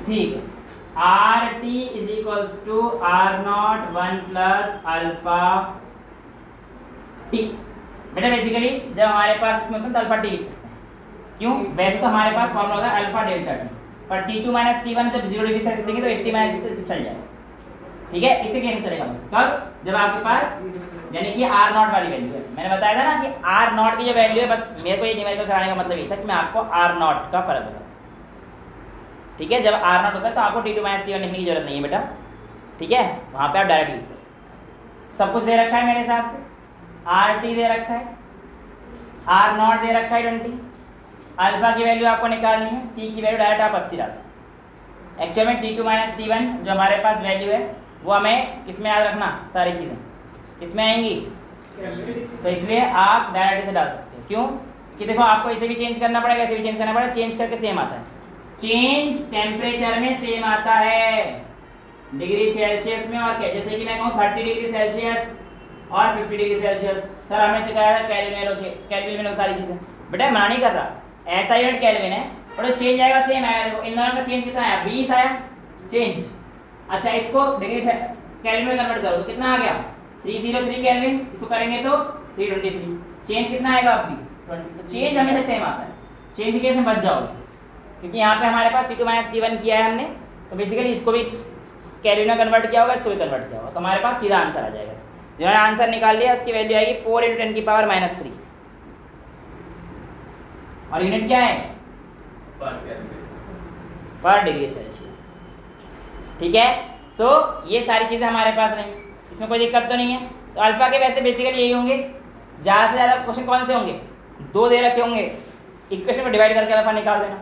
ठीक है, R T is equals to R naught 1 plus alpha T. बेटा बेसिकली जब हमारे पास इसमें होता है तो अल्फा टी लिख सकते हैं, क्यों? वैसे तो हमारे पास फॉर्मूला होता है अल्फा डेल्टा टी, पर T2 माइनस T1 जब 0 डिग्री सेल्सियस देंगे तो 80 माइनस चल जाएगा, ठीक है। इसे कैसे चलेगा? बस कब? जब आपके पास यानी कि आर नॉट वाली वैल्यू है। मैंने बताया था ना कि आर नॉट की जो वैल्यू है, बस मेरे को ये न्यूमेरिकल कराने का मतलब ये था कि मैं आपको आर नॉट का फर्क बता सकूं, ठीक है। जब आर नॉट होता है तो आपको T2 माइनस T1 लिखने की जरूरत नहीं है बेटा, ठीक है। वहाँ पे आप डायरेक्ट यूज कर सकते। सब कुछ दे रखा है मेरे हिसाब से, आर टी दे रखा है, आर नॉट दे रखा है 20, अल्फा की वैल्यू आपको निकालनी है, टी की वैल्यू डायरेक्ट आप 80 ला सकते। एक्चुअल में T2 माइनस T1 जो हमारे पास वैल्यू है वो हमें किसमें याद रखना? सारी चीज़ें इसमें आएंगी, तो इसलिए आप डायरेक्ट इसे डाल सकते हैं। क्यों? कि देखो आपको इसे भी चेंज करना पड़ेगा, इसे भी चेंज करना पड़ेगा, चेंज करके सेम आता है। चेंज टेम्परेचर में सेम आता है, डिग्री सेल्सियस में। और क्या, जैसे कि मैं कहूँ 30 डिग्री सेल्सियस और 50 डिग्री सेल्सियस। सर हमें सिखाया था केल्विन में सारी चीजें, बेटा मना नहीं कर रहा, ऐसा यूनिट केल्विन है, बट चेंज आएगा सेम आएगा। देखो इन दोनों का चेंज कितना आया, 20 आया चेंज। अच्छा इसको डिग्री से केल्विन में कन्वर्ट करो तो कितना आ गया, 303 केल्विन। इसको करेंगे तो 323। चेंज कितना आएगा अब भी 20। तो चेंज हमेशा सेम आता है, चेंज केस में बच जाओगे, क्योंकि यहाँ पे हमारे पास T2 - T1 किया है हमने, तो बेसिकली इसको भी केल्विन में कन्वर्ट किया होगा, इसको भी कन्वर्ट किया होगा, तो हमारे पास सीधा आंसर आ जाएगा। जो मैंने आंसर निकाल लिया उसकी वैल्यू आएगी 4 × 10⁻³ और यूनिट क्या है, पर डिग्री सेल्सियस। ठीक है, सो ये सारी चीज़ें हमारे पास नहीं, इसमें कोई दिक्कत तो नहीं है। तो अल्फा के वैसे बेसिकली यही होंगे, ज़्यादा से ज़्यादा क्वेश्चन कौन से होंगे, 2 दे रखे होंगे, इक्वेशन को डिवाइड करके अल्फा निकाल देना।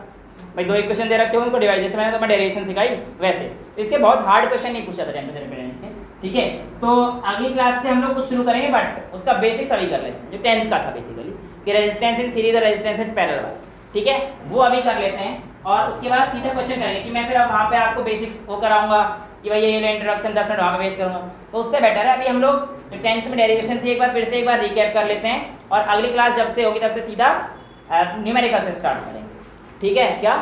भाई 2 इक्वेशन दे रखे होंगे उनको डिवाइड, जैसे मैंने तुम्हें डेरिवेशन सिखाई वैसे। इसके बहुत हार्ड क्वेश्चन नहीं पूछा था टेम्परेचर इंडिपेंडेंस में। ठीक है, तो अगली क्लास से हम लोग कुछ शुरू करेंगे, बट उसका बेसिक्स अभी कर लेते हैं, जो 10th का था बेसिकली, कि रेजिस्टेंस इन सीरीज और रेजिस्टेंस इन पैरेलल। ठीक है, वो अभी कर लेते हैं, और उसके बाद सीधा क्वेश्चन करेंगे कि मैं फिर अब वहाँ पे आपको बेसिक्स वो कराऊंगा कि भाई ये इंट्रोडक्शन 10 मिनट वहाँ पे वेस्ट करूँगा, तो उससे बेटर है अभी हम लोग जो 10th में डेरिवेशन थी एक बार रिकैप कर लेते हैं, और अगली क्लास जब से होगी तब से सीधा न्यूमेरिकल से स्टार्ट करेंगे। ठीक है, क्या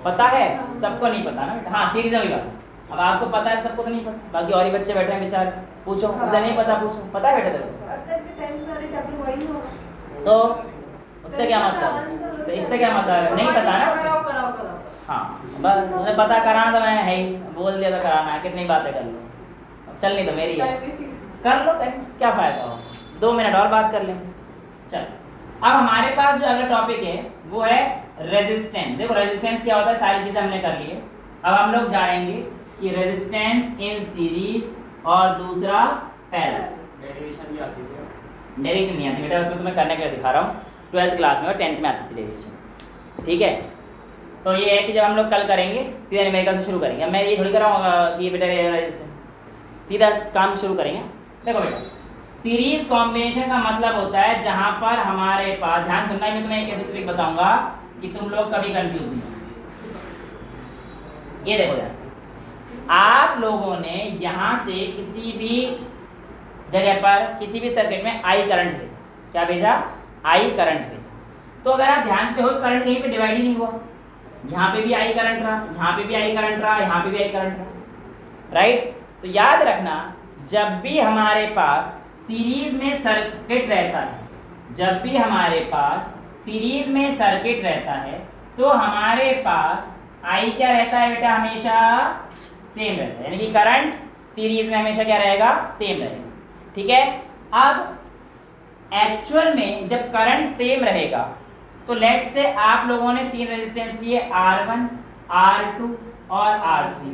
पता है, सबको नहीं पता ना बेटा, हाँ सीरीज में भी बात, अब आपको पता है, सबको तो नहीं पता, बाकी और ही बच्चे बैठे हैं बेचारे, पूछो, उसे नहीं पता पूछो, पता है बेटा तेरे, तो उससे क्या मतलब, तो इससे क्या मतलब, नहीं पता ना, हाँ बस मुझे पता कराना तो मैं है ही, बोल दिया तो कराना है, कितनी बातें कर लो, चल नहीं तो मेरी है, कर लो क्या फायदा हो, 2 मिनट और बात कर लेंगे। चल अब हमारे पास जो अगला टॉपिक है वो है रेजिस्टेंस। देखो रेजिस्टेंस क्या होता है, सारी चीजें हमने कर ली है, अब हम लोग जानेंगे कि रेजिस्टेंस इन सीरीज और दूसरा पैरेलल। डेरिवेशन भी आती है, डेरिवेशन नहीं आती बेटा, उसमें तुम्हें करने के लिए दिखा रहा हूँ, 12th क्लास में और 10th में आती थी डेरिवेशन। ठीक है, तो ये है कि जब हम लोग कल करेंगे सीधा न्यूमेरिकल से शुरू करेंगे, अब मैं ये थोड़ी कराऊंगा कि बेटा रेजिस्टेंस, सीधा काम शुरू करेंगे। देखो बेटा सीरीज कॉम्बिनेशन का मतलब होता है जहां पर हमारे पास, ध्यान सुनना, मैं तुम्हें एक ऐसी ट्रिक बताऊंगा कि तुम लोग कभी कंफ्यूज नहीं। ये देखो ध्यान से, आप लोगों ने यहां से किसी भी जगह पर किसी भी सर्किट में आई करंट भेजा, क्या भेजा, आई करंट भेजा, तो अगर आप ध्यान से हो करंट कहीं पे डिवाइड ही नहीं हुआ, यहाँ पे भी आई करंट रहा, यहाँ पे भी आई करंट रहा, यहाँ पे भी आई करंट रहा, राइट। तो याद रखना जब भी हमारे पास सीरीज में सर्किट रहता है, जब भी हमारे पास सीरीज में सर्किट रहता है तो हमारे पास आई क्या रहता है बेटा, हमेशा सेम रहता है, यानी कि करंट सीरीज में हमेशा क्या रहेगा, सेम रहेगा। ठीक है, अब एक्चुअल में जब करंट सेम रहेगा तो लेट से आप लोगों ने 3 रेजिस्टेंस लिए, R1, R2 और R3,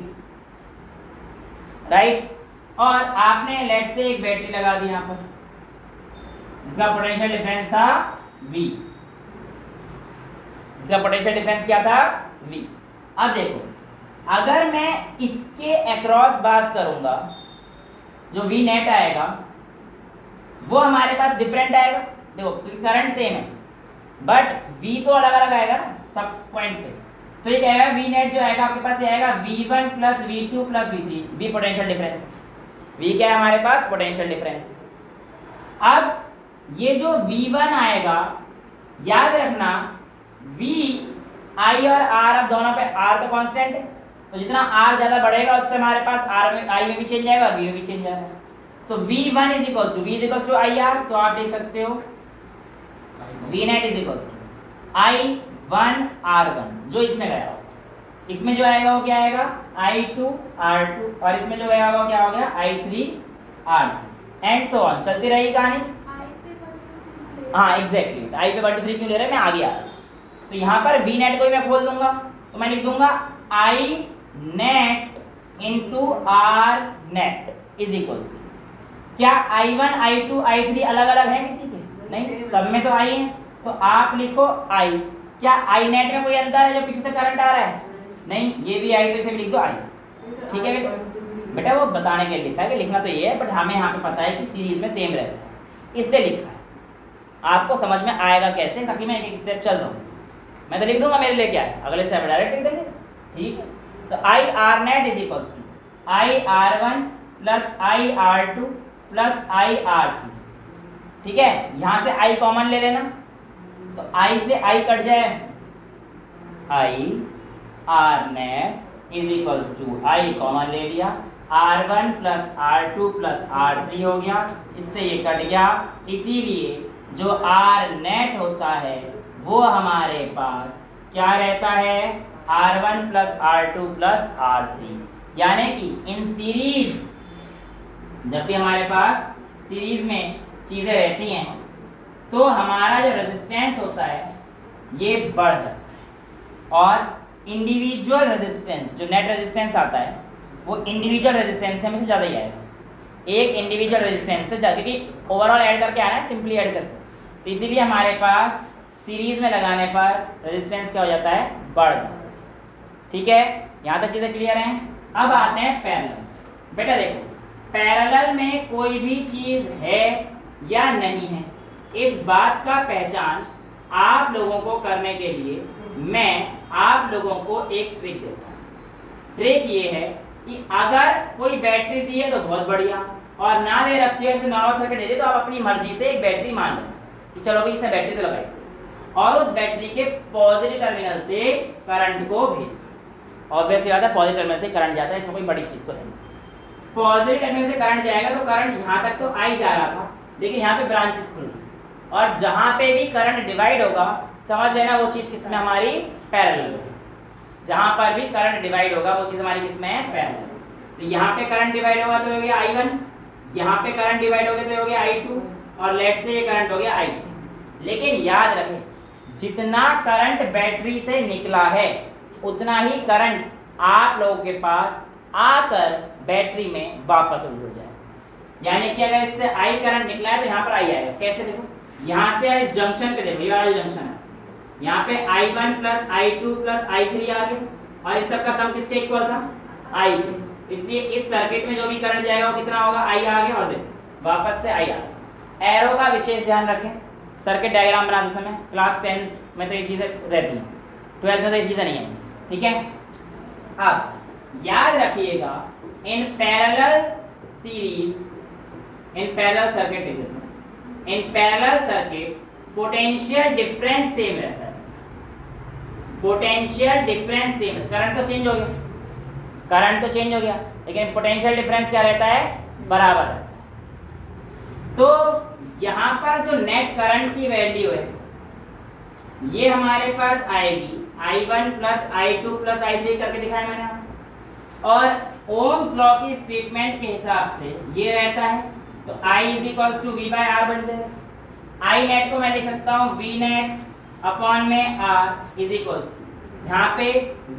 राइट, और आपने लेट से एक बैटरी लगा दी यहाँ पर जिसका पोटेंशियल डिफरेंस था V, इसका पोटेंशियल डिफरेंस क्या था, V। अब देखो अगर मैं इसके अक्रॉस बात करूंगा, जो V नेट आएगा वो हमारे पास डिफरेंट आएगा, देखो करंट सेम है बट V तो अलग अलग आएगा ना सब पॉइंट पे, तो ये क्या आएगा, V नेट जो आएगा आपके पास ये आएगा V1 + V2 + V3, V potential difference है, V क्या है हमारे पास, पोटेंशियल डिफरेंस। अब ये जो V1 आएगा, याद रखना V, I और R, अब दोनों पे R तो कांस्टेंट है, तो जितना R ज्यादा बढ़ेगा उससे हमारे पास R में I में भी चेंज आएगा और V में भी चेंज आएगा, तो V1 = V = IR, तो आप लिख सकते हो V net = I1 R1, जो इसमें गया होगा, इसमें जो आएगा वो क्या आएगा, I2 R2, और इसमें जो गया होगा क्या हो गया, I3 R3, and so on, चलती रहेगी कहानी। हाँ एग्जैक्टली, I पे 1 2 3 क्यों ले रहे हैं, मैं आगे आ रहा हूँ। तो यहाँ पर V net को ही मैं खोल दूंगा, तो मैं लिख दूंगा I net × R net = क्या I1 I2 I3 अलग अलग है किसी के, नहीं, सब में तो I है, तो आप लिखो I। क्या I net में कोई अंतर है जो पीछे से करंट आ रहा है, नहीं, ये भी I, तो इसे भी लिख दो I। ठीक है बेटा, वो बताने के लिए लिखा है कि लिखना तो ये है, बट हमें यहाँ पे पता है कि सीरीज में सेम रहता है, इसलिए लिखा है, आपको समझ में आएगा कैसे, ताकि मैं एक स्टेप चल रहा हूँ। मैं तो लिख दूंगा मेरे लिए क्या है, अगले स्टेप डायरेक्ट लिख देंगे, ठीक है। तो I R net is equals to I R one plus I R two plus I R three, ठीक है। यहां से आई कॉमन ले लेना, तो आई से आई कट जाए, I R net is equals to I common ले लिया, R1 plus R2 plus R3 हो गया, इससे ये कट गया, इसीलिए जो R नेट होता है वो हमारे पास क्या रहता है, R1 plus R2 plus R3। यानी कि इन सीरीज, जब भी हमारे पास सीरीज में चीज़ें रहती हैं तो हमारा जो रेजिस्टेंस होता है ये बढ़ जाता है, और इंडिविजुअल रेजिस्टेंस, जो नेट रेजिस्टेंस आता है वो इंडिविजुअल रेजिस्टेंस से हमेशा ज़्यादा ही आएगा, एक इंडिविजुअल रेजिस्टेंस से ज़्यादा, क्योंकि ओवरऑल ऐड करके आना है, सिंपली ऐड करके। तो इसीलिए हमारे पास सीरीज में लगाने पर रेजिस्टेंस क्या हो जाता है, बढ़ जाता है, ठीक है। यहाँ तक चीज़ें क्लियर हैं। अब आते हैं पैरेलल। बेटा देखो, पैरेलल में कोई भी चीज़ है या नहीं है, इस बात का पहचान आप लोगों को करने के लिए मैं आप लोगों को एक ट्रिक देता हूँ। ट्रिक ये है कि अगर कोई बैटरी दी है तो बहुत बढ़िया, और ना दे रखी है, नॉर्मल सर्किट दे दी, तो आप अपनी मर्जी से एक बैटरी मान लें कि चलो भाई इसे बैटरी तो लगाई, और उस बैटरी के पॉजिटिव टर्मिनल से करंट को भेज। ऑब्वियसली बात है, पॉजिटिव टर्मिनल से करंट जाता है, इसमें कोई बड़ी चीज़ तो है। पॉजिटिव टर्मिनल से करंट जाएगा तो करंट यहाँ तक तो आई जा रहा था, लेकिन यहाँ पे ब्रांचेस खुल गई, और जहाँ पे भी करंट डिवाइड होगा समझ लेना वो चीज़ किसमें हमारी पैरेलल होगी। जहाँ पर भी करंट डिवाइड होगा वो चीज़ हमारी किसमें है, पैरेलल। तो यहाँ पे करंट डिवाइड होगा तो हो गया I1, यहाँ पे करंट डिवाइड हो गया तो हो गया I2, और लेट से ये करंट हो गया I3। लेकिन याद रखें, जितना करंट बैटरी से निकला है उतना ही करंट आप लोगों के पास आकर बैटरी में वापस जुड़ जाए। यानी कि अगर इससे I करंट निकला है तो यहाँ पर I आएगा। कैसे देखो, यहाँ से इस जंक्शन पे देखो, ये वाला जंक्शन है, यहाँ पे I1 plus I2 plus I3 आ गए, और इस सब का सम किसके इक्वल था, I के। इसलिए इस सर्किट में जो भी करंट जाएगा वो कितना होगा, I आ गया, और देखो वापस से I आ गया। एरो का विशेष ध्यान रखें सर्किट डायग्राम बनाते समय, क्लास 10th में तो ये चीज़ें रहती हैं, 12th में तो ये चीज़ें नहीं है, ठीक है। अब याद रखिएगा, in parallel series, in parallel circuit लिख देते हैं, in parallel circuit potential difference same रहता है। पोटेंशियल डिफरेंस सेम, करंट तो चेंज हो गया, करंट तो चेंज हो गया, लेकिन पोटेंशियल डिफरेंस क्या रहता है, बराबर रहता है। तो यहाँ पर जो नेट करंट की वैल्यू है ये हमारे पास आएगी I1 plus I2 plus I3 करके दिखाया मैंने, और ओम्स लॉ की स्टेटमेंट के हिसाब से ये रहता है, तो I is equals to V by R बन जाएगा। I नेट को मैं लिख सकता हूँ V नेट अपॉन में R इज इक्वल्स टू, यहाँ पे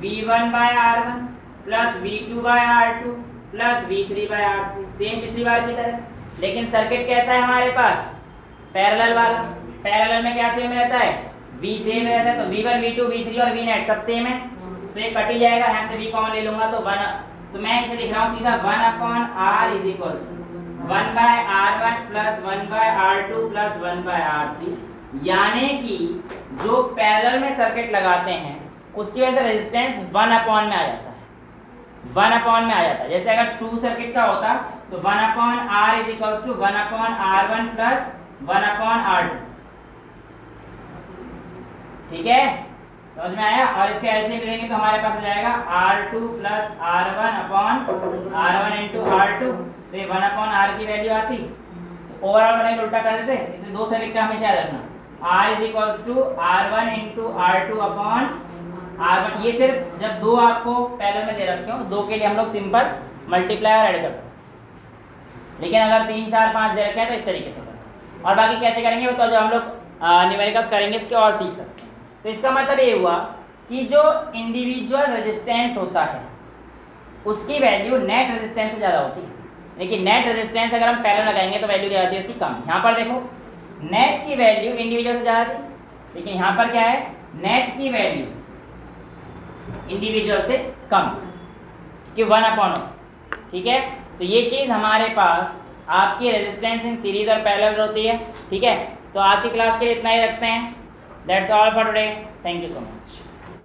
V1 by R1 plus V2 by R2 plus V3 by R3, same पिछली बार की तरह। लेकिन सर्किट कैसा है हमारे पास, पैरेलल वाला। पैरेलल में क्या सेम रहता है, V सेम रहता है, तो V1 V2 V3 और V नेट सब सेम है, तो ये कट ही जाएगा, यहाँ से V कॉमन ले लूंगा तो 1, तो मैं इसे लिख रहा हूँ सीधा 1 upon R is equals 1 by R1 plus 1 by R2 plus 1 by R3। यानी कि जो पैरेलल में सर्किट लगाते हैं उसकी वजह से रेजिस्टेंस 1 अपॉन में आ जाता है, 1 अपॉन में आ जाता है। जैसे अगर 2 सर्किट का होता तो 1 upon R is equals to 1 upon R1 plus 1 upon R2, ठीक है, समझ में आया। और इसके एलसीएम लेंगे तो हमारे पास आ जाएगा R2 plus R1 upon R1 into R2, तो ये 1 अपॉन R की वैल्यू आती, तो ओवरऑल बनाए उल्टा कर देते, इसलिए 2 सर्किट का हमेशा याद रखना, R is equals to R1 into R2 upon R1। ये सिर्फ जब 2 आपको पैरेलल में दे रखे हो, 2 के लिए हम लोग सिंपल मल्टीप्लाई और ऐड कर सकते हैं, लेकिन अगर 3 4 5 दे रखे हैं तो इस तरीके से करना। और बाकी कैसे करेंगे वो तो जब हम लोग न्यूमेरिकल्स करेंगे इसके और सीख सकते हैं। तो इसका मतलब ये हुआ कि जो इंडिविजुअल रेजिस्टेंस होता है उसकी वैल्यू नेट रेजिस्टेंस से ज़्यादा होती है, लेकिन नेट रेजिस्टेंस अगर हम पैरेलल लगाएंगे तो वैल्यू क्या आती है उसकी कम। यहाँ पर देखो नेट की वैल्यू इंडिविजुअल से ज़्यादा थी, लेकिन यहाँ पर क्या है, नेट की वैल्यू इंडिविजुअल से कम कि 1 अपॉन, ठीक है। तो ये चीज़ हमारे पास आपकी रेजिस्टेंस इन सीरीज और पैरेलल होती है, ठीक है। तो आज की क्लास के लिए इतना ही रखते हैं। That's all for today, thank you so much.